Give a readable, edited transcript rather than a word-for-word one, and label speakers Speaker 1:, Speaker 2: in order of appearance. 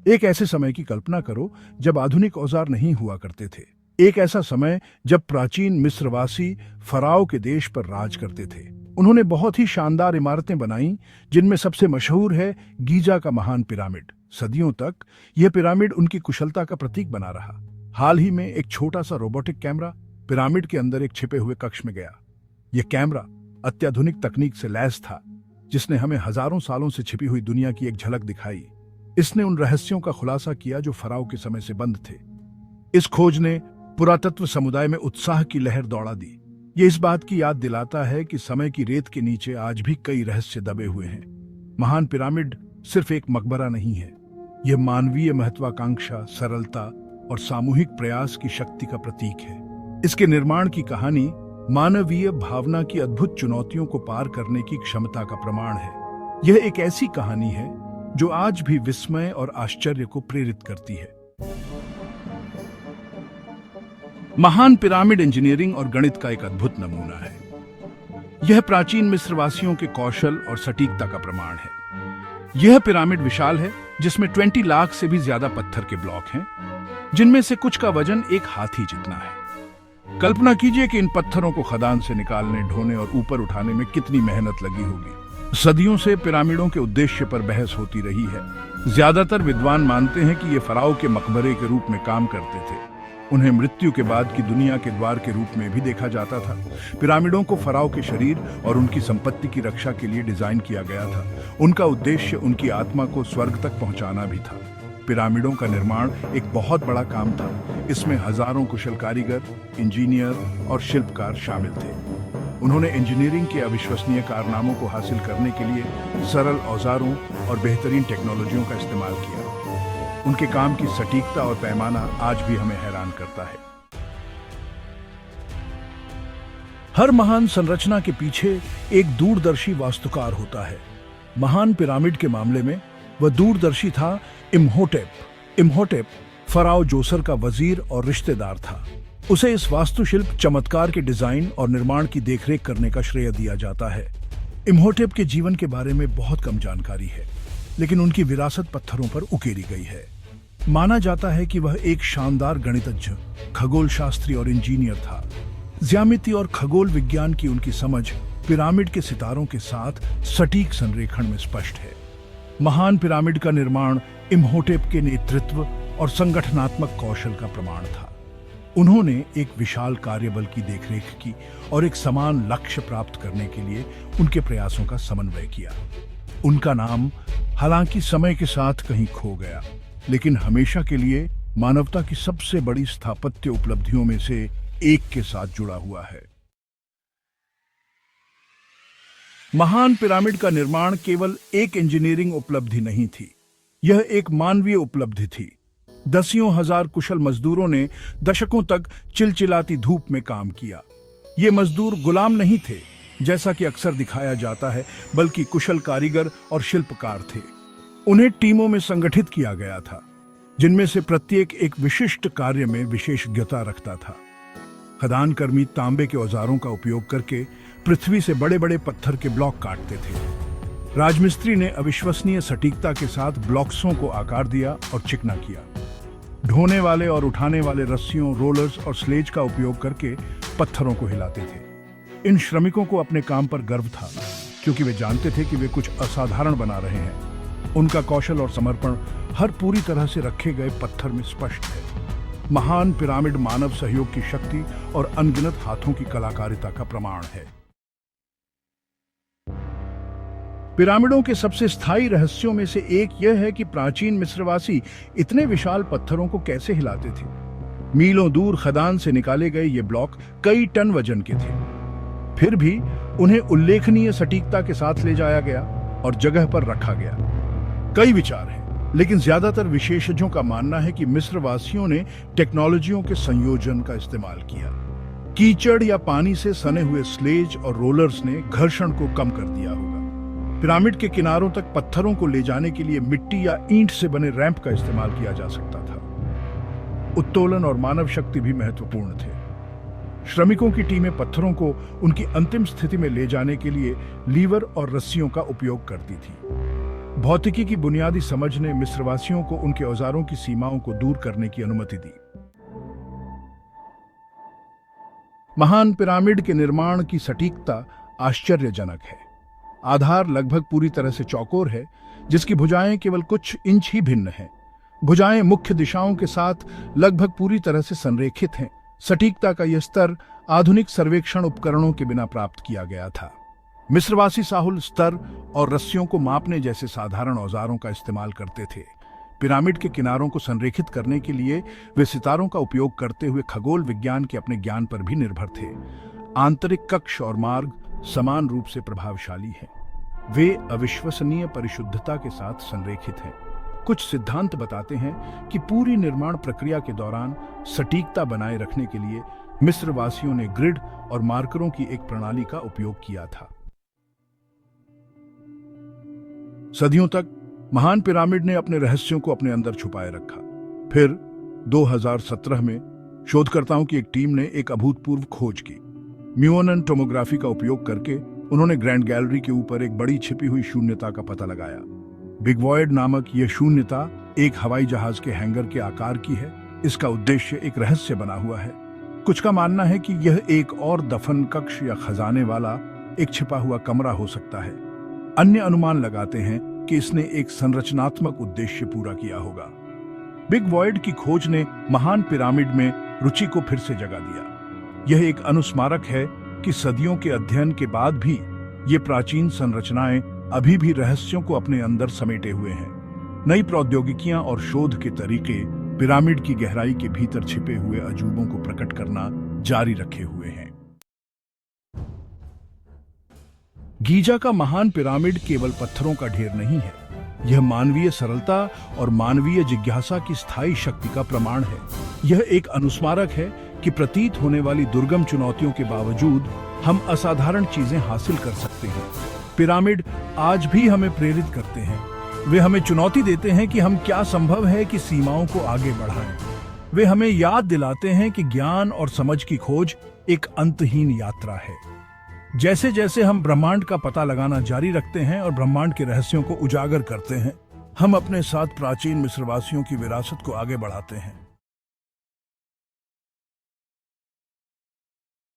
Speaker 1: एक ऐसे समय की कल्पना करो जब आधुनिक औजार नहीं हुआ करते थे। एक ऐसा समय जब प्राचीन मिस्रवासी फराओ के देश पर राज करते थे। उन्होंने बहुत ही शानदार इमारतें बनाई, जिनमें सबसे मशहूर है गीजा का महान पिरामिड। सदियों तक यह पिरामिड उनकी कुशलता का प्रतीक बना रहा। हाल ही में एक छोटा सा रोबोटिक कैमरा पिरामिड के अंदर एक छिपे हुए कक्ष में गया। यह कैमरा अत्याधुनिक तकनीक से लैस था, जिसने हमें हजारों सालों से छिपी हुई दुनिया की एक झलक दिखाई। इसने उन रहस्यों का खुलासा किया जो फराओ के समय से बंद थे। इस खोज ने पुरातत्व समुदाय में उत्साह की लहर दौड़ा दी। ये इस बात की याद दिलाता है कि समय की रेत के नीचे आज भी कई रहस्य दबे हुए हैं। महान पिरामिड सिर्फ एक मकबरा नहीं है, यह मानवीय महत्वाकांक्षा, सरलता और सामूहिक प्रयास की शक्ति का प्रतीक है। इसके निर्माण की कहानी मानवीय भावना की अद्भुत चुनौतियों को पार करने की क्षमता का प्रमाण है। यह एक ऐसी कहानी है जो आज भी विस्मय और आश्चर्य को प्रेरित करती है। महान पिरामिड इंजीनियरिंग और गणित का एक अद्भुत नमूना है। यह प्राचीन मिस्रवासियों के कौशल और सटीकता का प्रमाण है। यह पिरामिड विशाल है, जिसमें 20 लाख से भी ज्यादा पत्थर के ब्लॉक हैं, जिनमें से कुछ का वजन एक हाथी जितना है। कल्पना कीजिए कि इन पत्थरों को खदान से निकालने, ढोने और ऊपर उठाने में कितनी मेहनत लगी होगी। सदियों से पिरामिडों के उद्देश्य पर बहस होती रही है। ज्यादातर विद्वान मानते हैं कि ये फराओ के मकबरे के रूप में काम करते थे। उन्हें मृत्यु के बाद की दुनिया के द्वार के रूप में भी देखा जाता था। पिरामिडों को फराओ के शरीर और उनकी संपत्ति की रक्षा के लिए डिजाइन किया गया था। उनका उद्देश्य उनकी आत्मा को स्वर्ग तक पहुंचाना भी था। पिरामिडों का निर्माण एक बहुत बड़ा काम था। इसमें हजारों कुशल कारीगर, इंजीनियर और शिल्पकार शामिल थे। उन्होंने इंजीनियरिंग के अविश्वसनीय कारनामों को हासिल करने के लिए सरल औजारों और बेहतरीन टेक्नोलॉजियों का इस्तेमाल किया। उनके काम की सटीकता और पैमाना आज भी हमें हैरान करता है। हर महान संरचना के पीछे एक दूरदर्शी वास्तुकार होता है। महान पिरामिड के मामले में वह दूरदर्शी था इम्होटेप। इम्होटेप फराओ जोसर का वजीर और रिश्तेदार था। उसे इस वास्तुशिल्प चमत्कार के डिजाइन और निर्माण की देखरेख करने का श्रेय दिया जाता है। इम्होटेप के जीवन के बारे में बहुत कम जानकारी है, लेकिन उनकी विरासत पत्थरों पर उकेरी गई है। माना जाता है कि वह एक शानदार गणितज्ञ, खगोल शास्त्री और इंजीनियर था। ज्यामिति और खगोल विज्ञान की उनकी समझ पिरामिड के सितारों के साथ सटीक संरेखण में स्पष्ट है। महान पिरामिड का निर्माण इम्होटेप के नेतृत्व और संगठनात्मक कौशल का प्रमाण था। उन्होंने एक विशाल कार्यबल की देखरेख की और एक समान लक्ष्य प्राप्त करने के लिए उनके प्रयासों का समन्वय किया। उनका नाम हालांकि समय के साथ कहीं खो गया, लेकिन हमेशा के लिए मानवता की सबसे बड़ी स्थापत्य उपलब्धियों में से एक के साथ जुड़ा हुआ है। महान पिरामिड का निर्माण केवल एक इंजीनियरिंग उपलब्धि नहीं थी, यह एक मानवीय उपलब्धि थी। दसियों हजार कुशल मजदूरों ने दशकों तक चिलचिलाती धूप में काम किया। ये मजदूर गुलाम नहीं थे, जैसा कि अक्सर दिखाया जाता है, बल्कि कुशल कारीगर और शिल्पकार थे। उन्हें टीमों में संगठित किया गया था, जिनमें से प्रत्येक एक विशिष्ट कार्य में विशेषज्ञता रखता था। खदान कर्मी तांबे के औजारों का उपयोग करके पृथ्वी से बड़े बड़े पत्थर के ब्लॉक काटते थे। राजमिस्त्री ने अविश्वसनीय सटीकता के साथ ब्लॉक्सों को आकार दिया और चिकना किया। ढोने वाले और उठाने वाले रस्सियों, रोलर्स और स्लेज का उपयोग करके पत्थरों को हिलाते थे। इन श्रमिकों को अपने काम पर गर्व था, क्योंकि वे जानते थे कि वे कुछ असाधारण बना रहे हैं। उनका कौशल और समर्पण हर पूरी तरह से रखे गए पत्थर में स्पष्ट है। महान पिरामिड मानव सहयोग की शक्ति और अनगिनत हाथों की कलाकारिता का प्रमाण है। पिरामिडों के सबसे स्थायी रहस्यों में से एक यह है कि प्राचीन मिस्रवासी इतने विशाल पत्थरों को कैसे हिलाते थे। मीलों दूर खदान से निकाले गए ये ब्लॉक कई टन वजन के थे, फिर भी उन्हें उल्लेखनीय सटीकता के साथ ले जाया गया और जगह पर रखा गया। कई विचार हैं, लेकिन ज्यादातर विशेषज्ञों का मानना है कि मिस्रवासियों ने टेक्नोलॉजियों के संयोजन का इस्तेमाल किया। कीचड़ या पानी से सने हुए स्लेज और रोलर्स ने घर्षण को कम कर दिया होगा। पिरामिड के किनारों तक पत्थरों को ले जाने के लिए मिट्टी या ईंट से बने रैंप का इस्तेमाल किया जा सकता था। उत्तोलन और मानव शक्ति भी महत्वपूर्ण थे। श्रमिकों की टीमें पत्थरों को उनकी अंतिम स्थिति में ले जाने के लिए लीवर और रस्सियों का उपयोग करती थी। भौतिकी की बुनियादी समझ ने मिस्रवासियों को उनके औजारों की सीमाओं को दूर करने की अनुमति दी। महान पिरामिड के निर्माण की सटीकता आश्चर्यजनक है। आधार लगभग पूरी तरह से चौकोर है, जिसकी भुजाएं केवल कुछ इंच ही भिन्न हैं। भुजाएं मुख्य दिशाओं के साथ लगभग पूरी तरह से संरेखित हैं। सटीकता का यह स्तर आधुनिक सर्वेक्षण उपकरणों के बिना प्राप्त किया गया था। मिस्रवासी साहुल स्तर और रस्सियों को मापने जैसे साधारण औजारों का इस्तेमाल करते थे। पिरामिड के किनारों को संरेखित करने के लिए वे सितारों का उपयोग करते हुए खगोल विज्ञान के अपने ज्ञान पर भी निर्भर थे। आंतरिक कक्ष और मार्ग समान रूप से प्रभावशाली हैं। वे अविश्वसनीय परिशुद्धता के साथ संरेखित हैं। कुछ सिद्धांत बताते हैं कि पूरी निर्माण प्रक्रिया के दौरान सटीकता बनाए रखने के लिए मिस्रवासियों ने ग्रिड और मार्करों की एक प्रणाली का उपयोग किया था। सदियों तक महान पिरामिड ने अपने रहस्यों को अपने अंदर छुपाए रखा। फिर 2017 में शोधकर्ताओं की एक टीम ने एक अभूतपूर्व खोज की। म्यूओनन टोमोग्राफी का उपयोग करके उन्होंने ग्रैंड गैलरी के ऊपर एक बड़ी छिपी हुई शून्यता का पता लगाया। बिग वॉइड नामक यह शून्यता एक हवाई जहाज के हैंगर के आकार की है। इसका उद्देश्य एक रहस्य बना हुआ है। कुछ का मानना है कि यह एक और दफन कक्ष या खजाने वाला एक छिपा हुआ कमरा हो सकता है। अन्य अनुमान लगाते हैं कि इसने एक संरचनात्मक उद्देश्य पूरा किया होगा। बिग वॉइड की खोज ने महान पिरामिड में रुचि को फिर से जगा दिया। यह एक अनुस्मारक है कि सदियों के अध्ययन के बाद भी ये प्राचीन संरचनाएं अभी भी रहस्यों को अपने अंदर समेटे हुए हैं। नई प्रौद्योगिकियां और शोध के तरीके पिरामिड की गहराई के भीतर छिपे हुए अजूबों को प्रकट करना जारी रखे हुए हैं। गीजा का महान पिरामिड केवल पत्थरों का ढेर नहीं है। यह मानवीय सरलता और मानवीय जिज्ञासा की स्थायी शक्ति का प्रमाण है। यह एक अनुस्मारक है कि प्रतीत होने वाली दुर्गम चुनौतियों के बावजूद हम असाधारण चीजें हासिल कर सकते हैं। पिरामिड आज भी हमें प्रेरित करते हैं। वे हमें चुनौती देते हैं कि हम क्या संभव है कि सीमाओं को आगे बढ़ाएं। वे हमें याद दिलाते हैं कि ज्ञान और समझ की खोज एक अंतहीन यात्रा है। जैसे जैसे हम ब्रह्मांड का पता लगाना जारी रखते हैं और ब्रह्मांड के रहस्यों को उजागर करते हैं, हम अपने साथ प्राचीन मिस्रवासियों की विरासत को आगे बढ़ाते हैं।